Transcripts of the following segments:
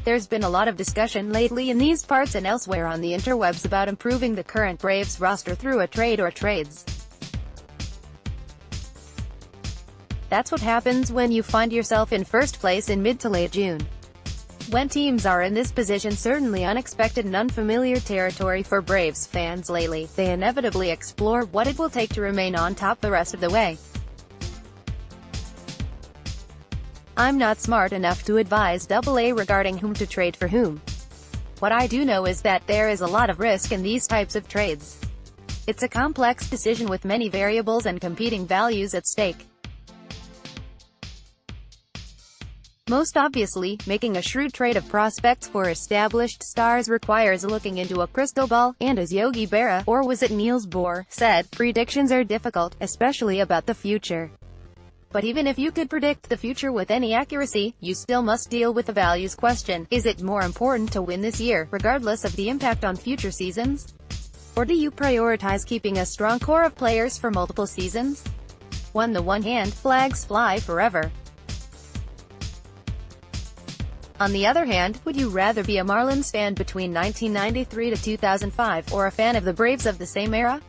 There's been a lot of discussion lately in these parts and elsewhere on the interwebs about improving the current Braves roster through a trade or trades. That's what happens when you find yourself in first place in mid to late June. When teams are in this position, certainly unexpected and unfamiliar territory for Braves fans lately, they inevitably explore what it will take to remain on top the rest of the way. I'm not smart enough to advise AA regarding whom to trade for whom. What I do know is that there is a lot of risk in these types of trades. It's a complex decision with many variables and competing values at stake. Most obviously, making a shrewd trade of prospects for established stars requires looking into a crystal ball, and as Yogi Berra, or was it Niels Bohr, said, predictions are difficult, especially about the future. But even if you could predict the future with any accuracy, you still must deal with the values question. Is it more important to win this year, regardless of the impact on future seasons? Or do you prioritize keeping a strong core of players for multiple seasons? On the one hand, flags fly forever. On the other hand, would you rather be a Marlins fan between 1993 to 2005, or a fan of the Braves of the same era?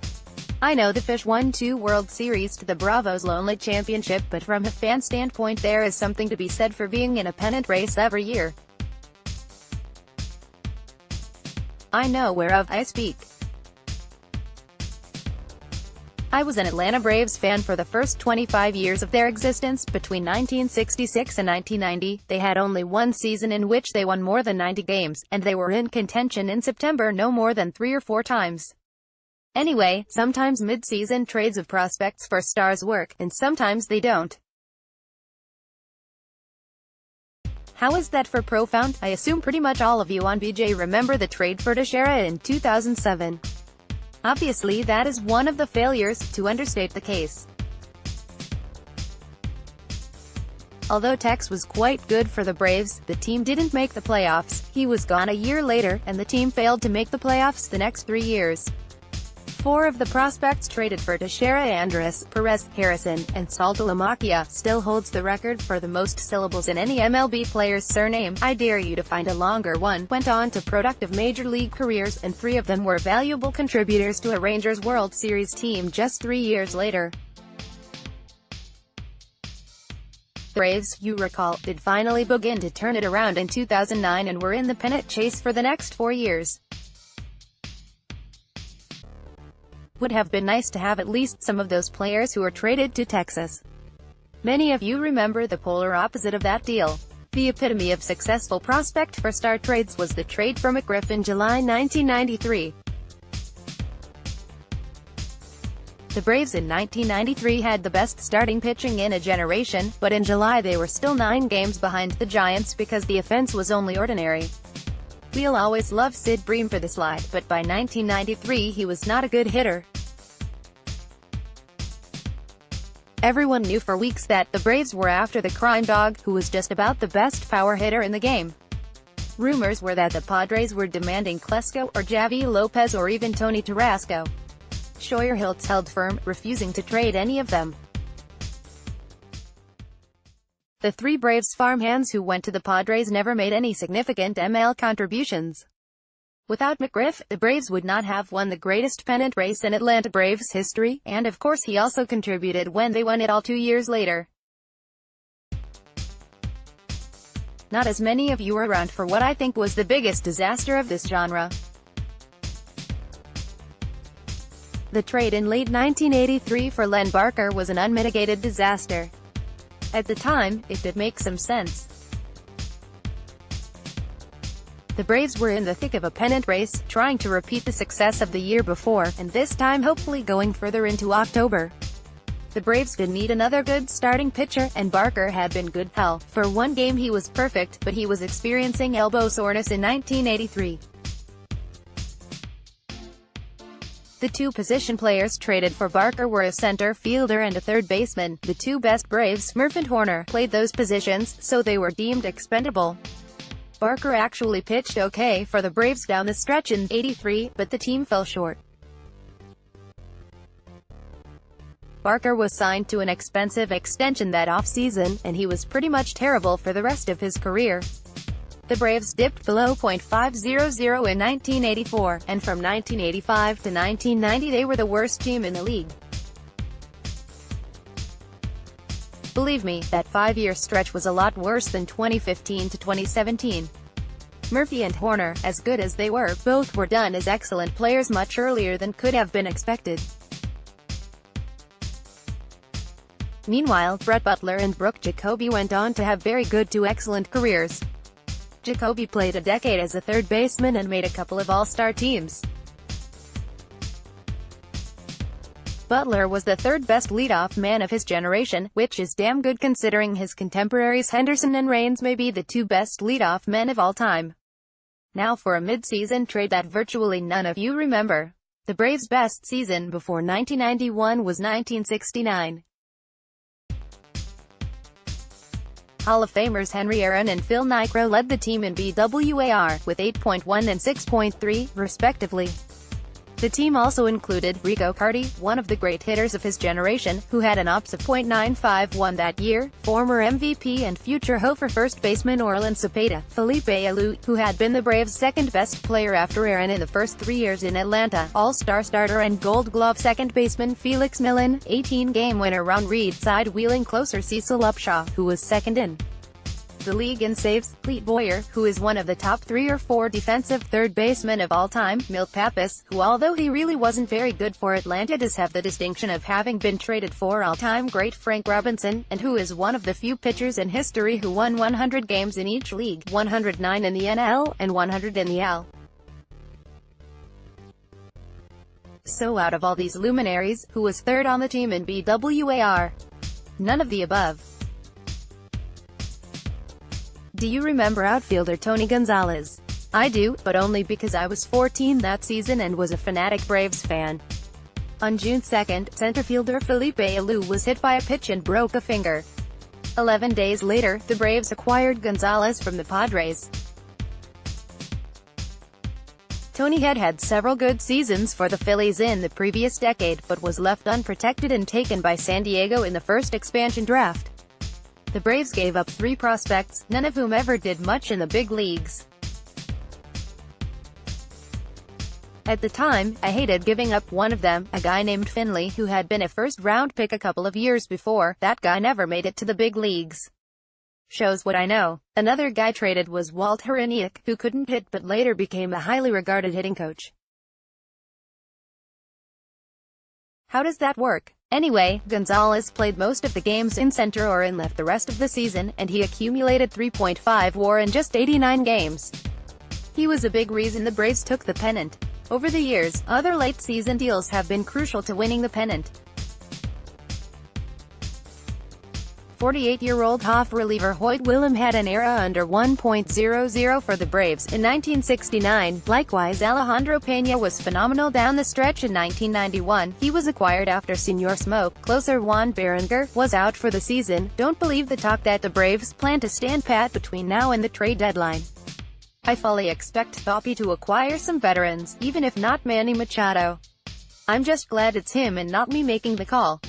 I know the Fish won 2 World Series to the Bravos' lonely championship, but from a fan standpoint there is something to be said for being in a pennant race every year. I know whereof I speak. I was an Atlanta Braves fan for the first 25 years of their existence. Between 1966 and 1990, they had only one season in which they won more than 90 games, and they were in contention in September no more than 3 or 4 times. Anyway, sometimes mid-season trades of prospects for stars work, and sometimes they don't. How is that for profound? I assume pretty much all of you on BJ remember the trade for Teixeira in 2007. Obviously that is one of the failures, to understate the case. Although Tex was quite good for the Braves, the team didn't make the playoffs. He was gone a year later, and the team failed to make the playoffs the next 3 years. 4 of the prospects traded for Teixeira, Andres, Perez, Harrison, and Saltalamacchia, still holds the record for the most syllables in any MLB player's surname. I dare you to find a longer one. Went on to productive major league careers, and 3 of them were valuable contributors to a Rangers World Series team just 3 years later. The Braves, you recall, did finally begin to turn it around in 2009 and were in the pennant chase for the next 4 years. Would have been nice to have at least some of those players who were traded to Texas. Many of you remember the polar opposite of that deal. The epitome of successful prospect for star trades was the trade for McGriff in July 1993. The Braves in 1993 had the best starting pitching in a generation, but in July they were still 9 games behind the Giants because the offense was only ordinary. We'll always love Sid Bream for the slide, but by 1993 he was not a good hitter. Everyone knew for weeks that the Braves were after the crime dog, who was just about the best power hitter in the game. Rumors were that the Padres were demanding Klesko, or Javi Lopez, or even Tony Tarasco. Scheuer Hiltz held firm, refusing to trade any of them. The 3 Braves farmhands who went to the Padres never made any significant ML contributions. Without McGriff, the Braves would not have won the greatest pennant race in Atlanta Braves history, and of course he also contributed when they won it all 2 years later. Not as many of you were around for what I think was the biggest disaster of this genre. The trade in late 1983 for Len Barker was an unmitigated disaster. At the time, it did make some sense. The Braves were in the thick of a pennant race, trying to repeat the success of the year before, and this time hopefully going further into October. The Braves did need another good starting pitcher, and Barker had been good. Hell, for one game he was perfect, but he was experiencing elbow soreness in 1983. The 2 position players traded for Barker were a center fielder and a third baseman. The 2 best Braves, Murph and Horner, played those positions, so they were deemed expendable. Barker actually pitched okay for the Braves down the stretch in '83, but the team fell short. Barker was signed to an expensive extension that off-season, and he was pretty much terrible for the rest of his career. The Braves dipped below .500 in 1984, and from 1985 to 1990 they were the worst team in the league. Believe me, that 5-year stretch was a lot worse than 2015 to 2017. Murphy and Horner, as good as they were, both were done as excellent players much earlier than could have been expected. Meanwhile, Brett Butler and Brooke Jacoby went on to have very good to excellent careers. Jacoby played a decade as a third baseman and made a couple of all-star teams. Butler was the third-best leadoff man of his generation, which is damn good considering his contemporaries Henderson and Raines may be the two best leadoff men of all time. Now for a mid-season trade that virtually none of you remember. The Braves' best season before 1991 was 1969. Hall of Famers Henry Aaron and Phil Niekro led the team in BWAR, with 8.1 and 6.3, respectively. The team also included Rico Carty, one of the great hitters of his generation, who had an OPS of .951 that year, former MVP and future Hofer first baseman Orlin Cepeda, Felipe Alou, who had been the Braves' second-best player after Aaron in the first 3 years in Atlanta, All-Star starter and Gold Glove second baseman Felix Millen, 18-game winner Ron Reed, side-wheeling closer Cecil Upshaw, who was second in the league in saves, Clete Boyer, who is one of the top 3 or 4 defensive third basemen of all time, Milt Pappas, who although he really wasn't very good for Atlanta does have the distinction of having been traded for all-time great Frank Robinson, and who is one of the few pitchers in history who won 100 games in each league, 109 in the NL, and 100 in the AL. So out of all these luminaries, who was third on the team in BWAR? None of the above. Do you remember outfielder Tony Gonzalez? I do, but only because I was 14 that season and was a fanatic Braves fan. On June 2, centerfielder Felipe Alou was hit by a pitch and broke a finger. 11 days later, the Braves acquired Gonzalez from the Padres. Tony had had several good seasons for the Phillies in the previous decade, but was left unprotected and taken by San Diego in the first expansion draft. The Braves gave up 3 prospects, none of whom ever did much in the big leagues. At the time, I hated giving up one of them, a guy named Finley who had been a first-round pick a couple of years before. That guy never made it to the big leagues. Shows what I know. Another guy traded was Walt Hriniak, who couldn't hit but later became a highly regarded hitting coach. How does that work? Anyway, Gonzalez played most of the games in center or in left the rest of the season, and he accumulated 3.5 WAR in just 89 games. He was a big reason the Braves took the pennant. Over the years, other late-season deals have been crucial to winning the pennant. 48-year-old Hoff reliever Hoyt Willem had an era under 1.00 for the Braves in 1969. Likewise, Alejandro Peña was phenomenal down the stretch in 1991. He was acquired after Señor Smoke, closer Juan Berenger, was out for the season. Don't believe the talk that the Braves plan to stand pat between now and the trade deadline. I fully expect Thoppe to acquire some veterans, even if not Manny Machado. I'm just glad it's him and not me making the call.